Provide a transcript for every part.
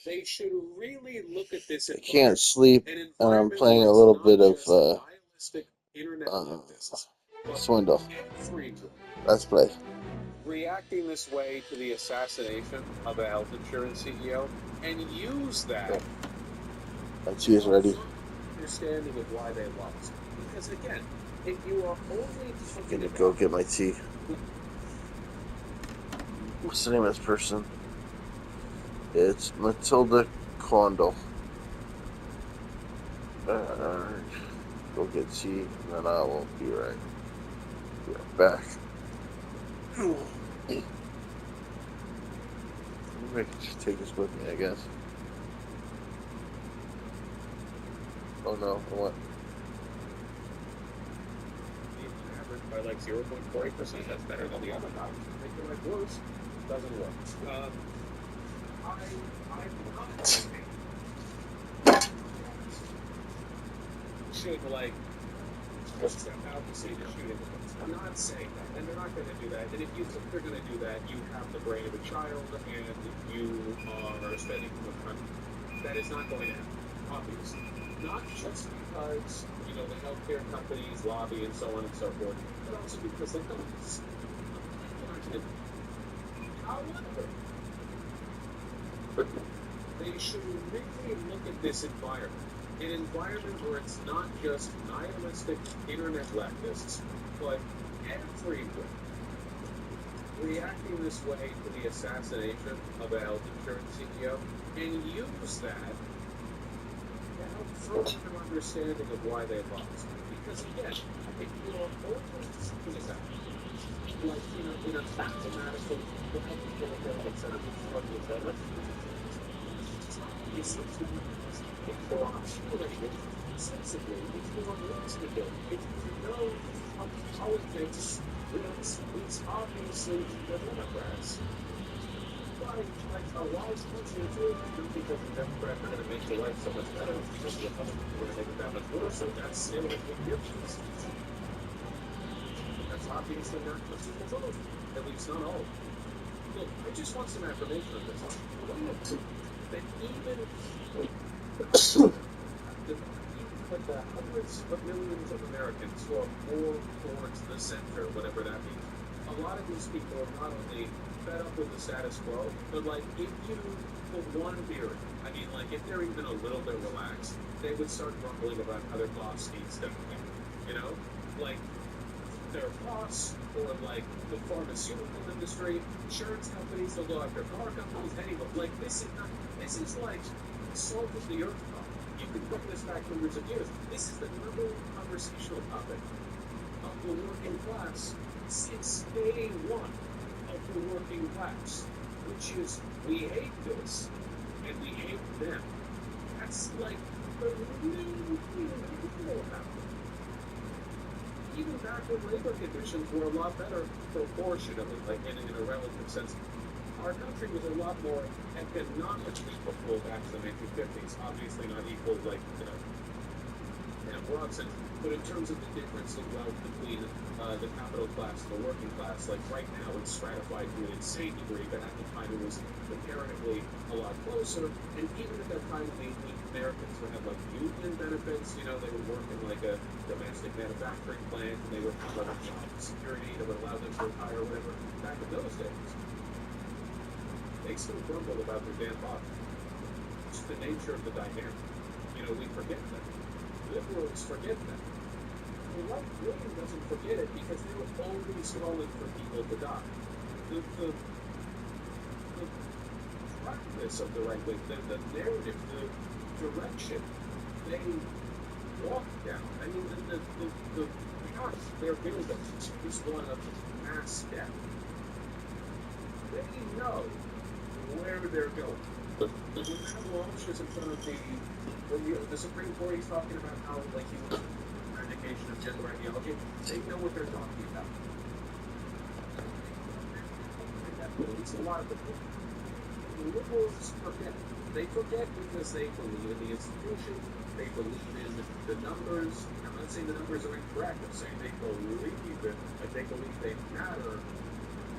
They should really look at this I can't environment, sleep, an and I'm environment playing where a it's little not bit of just nihilistic internet uh, leftists, but Swindle. everyone Let's play. reacting this way to the assassination of a health insurance CEO and use that Okay. My to tea is help ready. further understanding of why they lost. Because again, if you are only talking Gonna about go get my tea. What's the name of this person? It's Matilda Condal. Go get tea, and then I will be right back. Maybe I can just take this with me, I guess. Oh no, what? average by like 0.48%, that's better than the other option. Make your life worse, doesn't work. I'm not saying should like step out and say to shoot in the face. I'm not saying that, and they're not going to do that. And if you think they're going to do that, you have the brain of a child, and you are spending too much money. That is not going to happen, obviously. Not just because the healthcare companies lobby and so on and so forth, but also because they don't. However, they should really look at this environment. An environment where it's not just nihilistic internet leftists, but everyone reacting this way to the assassination of a health insurance CEO and use that to help further their understanding of why they lost. Because again, if you are only thinking about like in a mathematical sensibly, it's more reasonable. If you know how politics, it's obviously the Democrats. But like a large country too, because the Democrats are going to make your life so much better, because the Republicans are going to make it that much worse, so that's still a big difference. That's obviously not what people vote, at least not all. Look, I just want some affirmation of this. That even like the hundreds of millions of Americans who are more towards the center, whatever that means, a lot of these people are not only fed up with the status quo, but like if you put one theory, I mean like if they're even a little bit relaxed, they would start grumbling about how their boss needs them. Like their boss or like the pharmaceutical industry, insurance companies, they'll go after car companies, anyway. Like this is like salt of the earth. You can bring this back hundreds of years. This is the number one conversational topic of the working class since day one of the working class, which is we hate this and we hate them. That's like the main thing that you know about it. Even back when labor conditions were a lot better proportionally, like in a relative sense, our country was a lot more economically equal back in the 1950s. Obviously not equal like in a broad sense, but in terms of the difference in wealth between the capital class and the working class, like right now it's stratified to an insane degree, but at the time it was comparatively a lot closer. And even at that time, the Americans would have like union benefits. They would work in like a domestic manufacturing plant, and they would have like a job security that would allow them to retire or whatever. Back in those days, they still grumble about their damn body. It's the nature of the dynamic. We forget that. Liberals forget that. The right wing doesn't forget it because they were always calling for people to die. The practice of the right wing, the narrative, the direction they walk down. I mean, the path they're building is one of mass death. They know where they're going. When Matt Walsh is in front of the Supreme Court, he's talking about how like he was eradication of gender ideology. They know what they're talking about. It's a lot of people. The liberals forget. They forget because they believe in the institution. They believe in the numbers. I'm not saying the numbers are incorrect. I'm saying they believe it. Like they believe they matter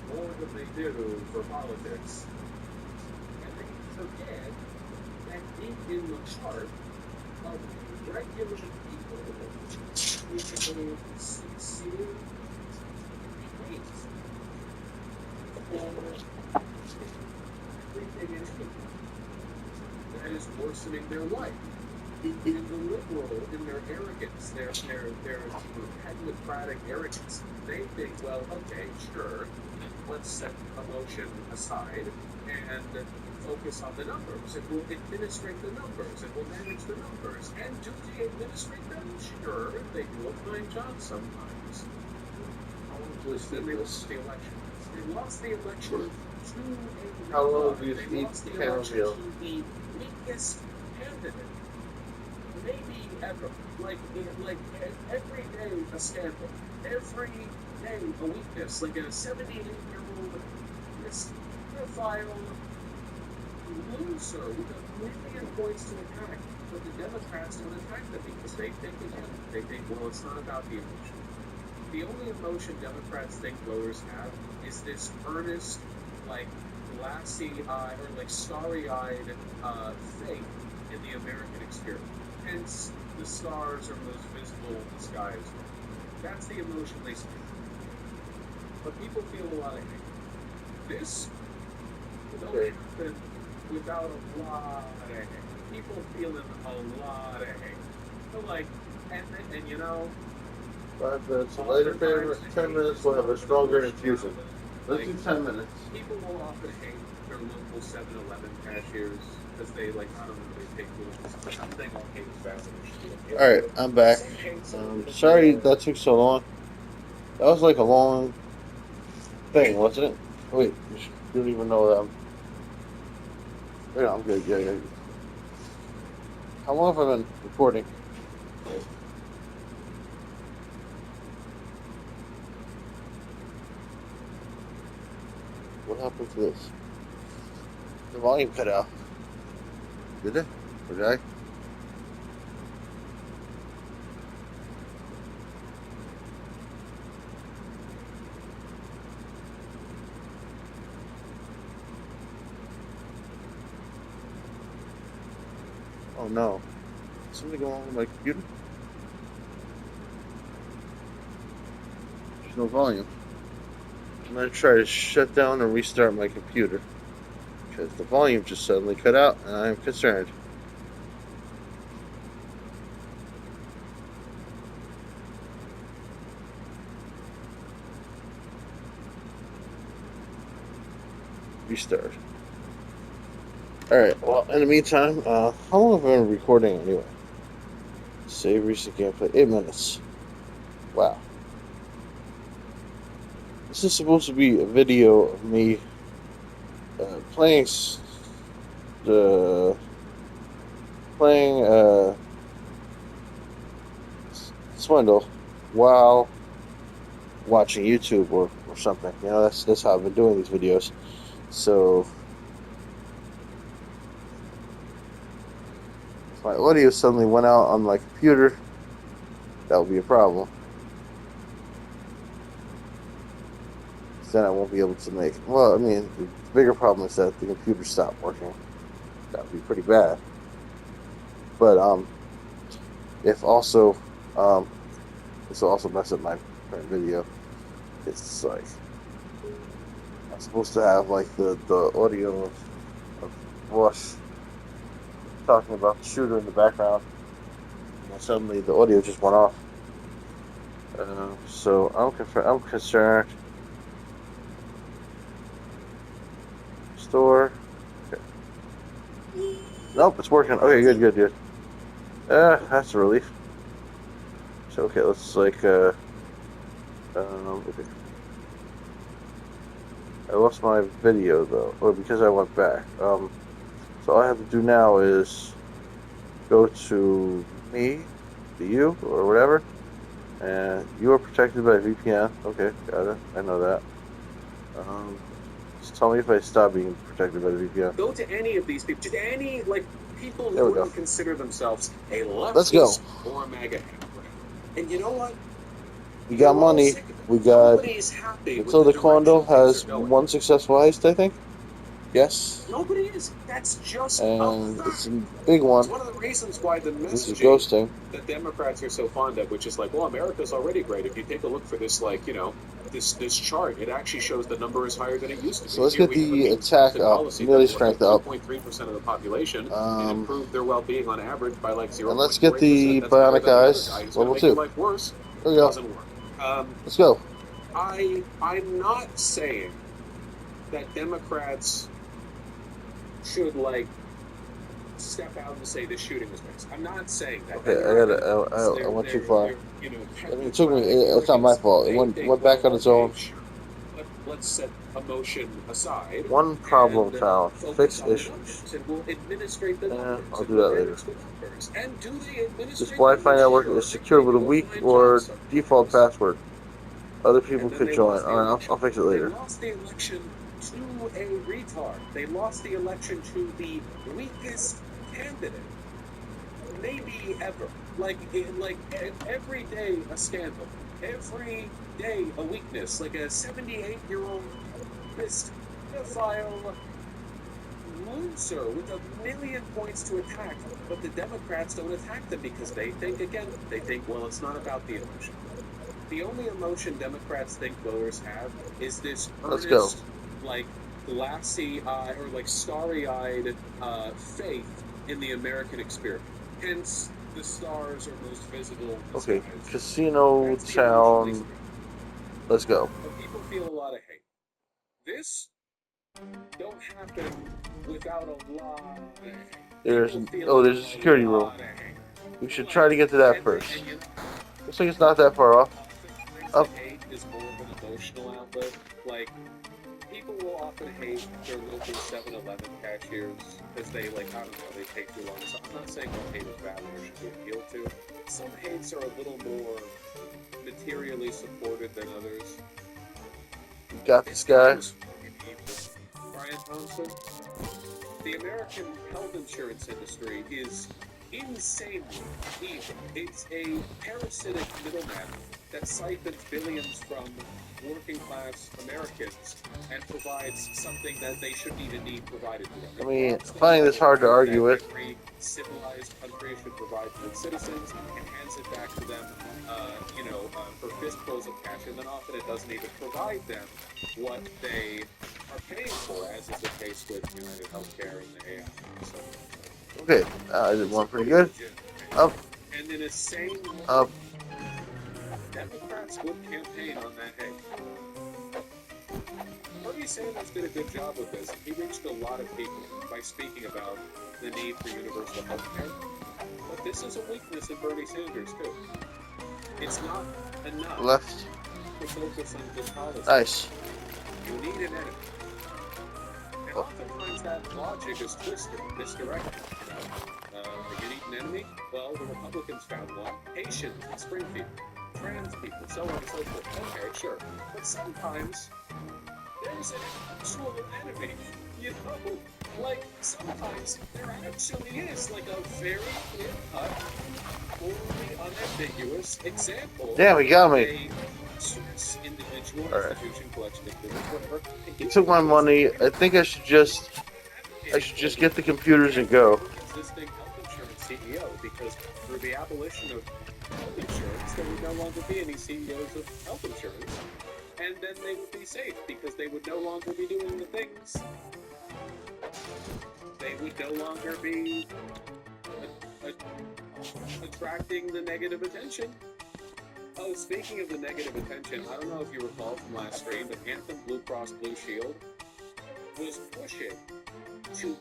more than they do for politics. And they forget point in the chart of regular people being sincere hate for everything and anything that is worsening their life. And the liberal, in their arrogance, their technocratic arrogance, they think, well, okay, sure, let's set emotion aside and focus on the numbers, and we'll administrate the numbers, and we'll manage the numbers. And do they administrate them? Sure, they do a fine job sometimes. Then they lost the election. They lost the election to How long do you they think lost the election Campbell? to the weakest candidate. Maybe ever. Like every day a scandal. Every day a weakness. Like a 78-year-old pedophile loser with a million points to attack. But the Democrats don't attack them because they think again. They think, well, it's not about the emotion. The only emotion Democrats think voters have is this earnest, like, glassy-eyed or like starry-eyed faith in the American experience. Hence, the stars are most visible in the sky as well. That's the emotion they speak. But people feel a lot of hate. This don't happen without a lot of hate. People feeling a lot of hate. So like, and you know, 5 minutes. A lighter favorite. 10 minutes. We'll have a stronger infusion. Let's do 10 minutes. People will often hate their local 7-Eleven cashiers because they like I don't know they take rules. Something on hate is fast and All right, I'm back. Sorry that took so long. That was like a long thing, wasn't it? Wait, you don't even know that Yeah, I'm good. Yeah. How long have I been recording? What happened to this? The volume cut out. Did it? Okay. Oh no. Something going on with my computer? There's no volume. I'm going to try to shut down and restart my computer. Because the volume just suddenly cut out and I am concerned. Restart. Alright, well, in the meantime, how long have I been recording anyway? Save recent gameplay. 8 minutes. Wow. This is supposed to be a video of me playing Swindle while watching YouTube or something. You know, that's how I've been doing these videos. So if my audio suddenly went out on my computer, that would be a problem. Then I won't be able to make. Well, I mean, the bigger problem is that the computer stopped working. That would be pretty bad. But if also this will also mess up my current video. It's like I'm supposed to have like the audio of Rush talking about the shooter in the background, and suddenly the audio just went off. So I'm concerned. Store. Okay. Nope, it's working. Okay, good. That's a relief. So okay, let's like okay. I lost my video though, or because I went back. So all I have to do now is go to me, to you, or whatever, and you are protected by VPN. Okay, got it. I know that. Just tell me if I stop being protected by the VPN. Go to any of these people, to any like people There we who go. would consider themselves a leftist Let's go. or a MAGA hat. And you know what? We got We're all money. sick of it. We got Nobody's happy with Matilda the Condo direction things has are going. one successful heist, I think. Yes, Nobody is. That's just a and fact. it's a big It's one. one of the reasons why the This is messaging ghosting. that Democrats are so fond of, which is like, well, America's already great. If you take a look for this, like, this chart, it actually shows the number is higher than it used to So be. let's Here get we have a the attack means-tested up, policy that melee will affect strength up, 2.3% of the population and um, improve their well-being on average by like and let's get 0.48%. the That's better bionic than the other eyes guy who's going to level make your 2. life worse. There we go. Doesn't work. Let's go. I'm not saying that Democrats should like step out and say the shooting was racist. I'm not saying that. Okay, I went too far. I mean, it took me. It's not my fault. It went back on its own. Sure. Let's set emotion aside. One problem found. Focus Fix on the issue. numbers, and we'll administrate the numbers. I'll do that later. And do they administrate This Wi-Fi network is secured with a weak or default password. Other people could join. Alright, I'll fix it later. They lost the election to a retard. They lost the election to the weakest candidate, maybe ever. Like every day a scandal, every day a weakness. Like a 78-year-old pissed pedophile loser with 1,000,000 points to attack, but the Democrats don't attack them because they think, well, it's not about the emotion. The only emotion Democrats think voters have is this earnest, like glassy-eyed or like starry-eyed faith in the American experiment. Hence, the stars are most visible. Okay, Casino Town. Let's go. But people feel a lot of hate. This don't happen without a lot of hate. There's a security room. We should try to get to that first. Looks like it's not that far off. Up. Hate is more of an emotional outlet. Like, people will often hate their local 7-Eleven cashiers because they, like, I don't know, they take too long. So I'm not saying all hate is bad or should be appealed to. Some hates are a little more materially supported than others. Got this guy. Brian Thompson. The American health insurance industry is insanely evil. It's a parasitic middleman that siphons billions from working class Americans and provides something that they shouldn't even need provided to them. I mean, finding this hard to argue with. Every civilized country should provide to its citizens and hands it back to them, for fistfuls of cash, and then often it doesn't even provide them what they are paying for, as is the case with United Healthcare and the AI. So, okay, I did one pretty good. Up. And in a sane way, Up. Democrats would campaign on that hate. Bernie Sanders did a good job with this. He reached a lot of people by speaking about the need for universal health care. But this is a weakness in Bernie Sanders, too. It's not enough Left. to focus on good policy. Nice. You need an enemy. And oftentimes that logic is twisted, misdirected. You need an enemy? Well, the Republicans found one. Haitians in Springfield. Trans people, so on and so forth. Okay, sure. But sometimes there's an actual enemy. Like sometimes there actually is like a very clear-cut, totally unambiguous example. Yeah, we got me. A source, individual, right. institution, collection, whatever. He took my money. I think I should just get the computers and go. Existing health insurance CEO, because through the abolition of health insurance, there would no longer be any CEOs of health insurance, and then they would be safe because they would no longer be doing the things. They would no longer be attracting the negative attention. Oh, speaking of the negative attention, I don't know if you recall from last stream, but Anthem Blue Cross Blue Shield was pushing to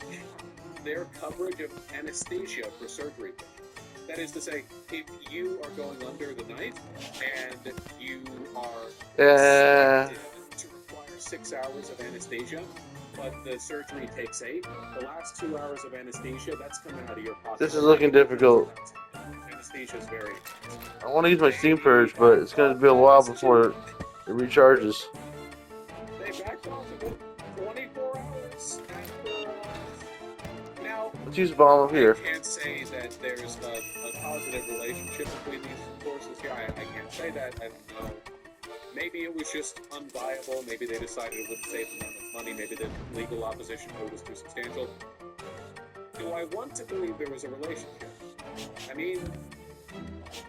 their coverage of anesthesia for surgery. That is to say, if you are going under the knife and you are expected to require 6 hours of anesthesia, but the surgery takes 8, the last 2 hours of anesthesia, that's coming out of your pocket. This is looking difficult. Anesthesia is very... I want to use my Steam Purge, but it's going to be a while before it recharges. They backed off of it 24 hours after... Now, Let's use bomb up here. I can't say that there's a positive relationship between these forces here. I can't say that. I don't know Maybe it was just unviable. Maybe they decided it wouldn't save them that much money. Maybe the legal opposition to it was too substantial. Do I want to believe there was a relationship? I mean,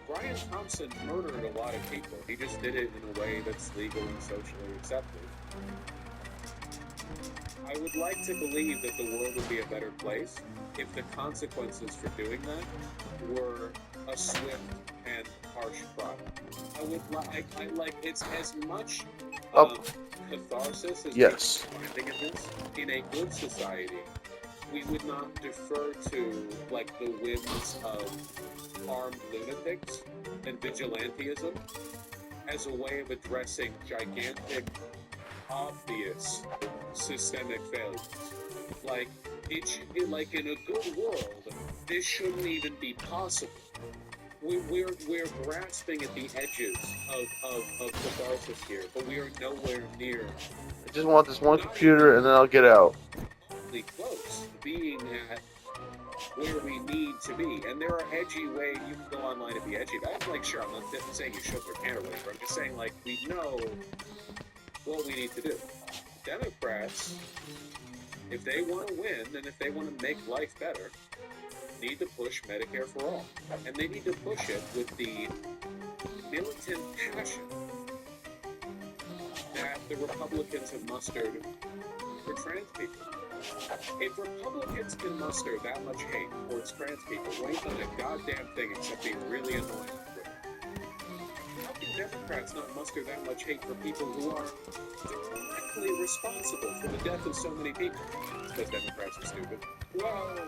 Brian Thompson murdered a lot of people. He just did it in a way that's legal and socially accepted. I would like to believe that the world would be a better place if the consequences for doing that were a swift and harsh crime. I like it's as much catharsis as Yes. people are finding in this. In a good society, we would not defer to like the whims of armed lunatics and vigilantism as a way of addressing gigantic, obvious systemic failures. Like like in a good world, this shouldn't even be possible. We're grasping at the edges of catharsis here, but we are nowhere near. I just want this one computer and then I'll get out. Close to being at where we need to be. And there are edgy ways you can go online and be edgy. But I'm like, sure, I'm not saying you should or can't or whatever. I'm just saying, like, we know what we need to do. Democrats, if they want to win and if they want to make life better, need to push Medicare for all. And they need to push it with the militant passion that the Republicans have mustered for trans people. If Republicans can muster that much hate towards trans people, we ain't done a goddamn thing except being really annoying. How can Democrats not muster that much hate for people who are directly responsible for the death of so many people? It's because Democrats are stupid. Well,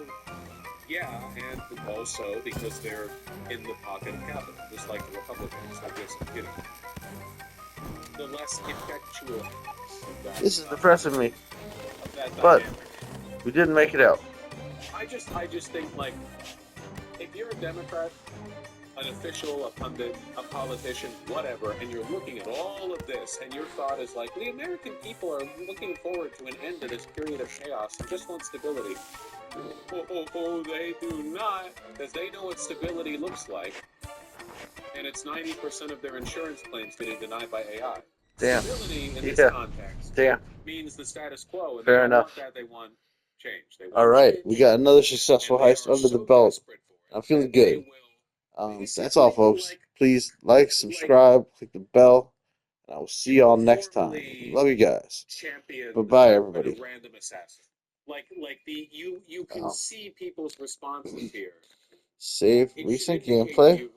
yeah, and also because they're in the pocket of capital, just like the Republicans. They're just, you know, the less effectual of that. This is depressing me. That But dynamic. we didn't make it out. I just think, like, if you're a Democrat, an official, a pundit, a politician, whatever, and you're looking at all of this, and your thought is like, the American people are looking forward to an end to this period of chaos and just want stability. Oh, they do not, because they know what stability looks like, and it's 90% of their insurance claims getting denied by AI. Damn. Stability in this context means the status quo, and Fair they enough. want that. They want change. They want All right, change, we got another successful and they heist are under so the belt. desperate for it I'm feeling that they good. will That's all, folks. Please like, subscribe, click the bell, and I will see y'all next time. Love you guys. champion Bye-bye, everybody. a random assassin. Like the you can see people's responses here. Save It should recent indicate to gameplay. you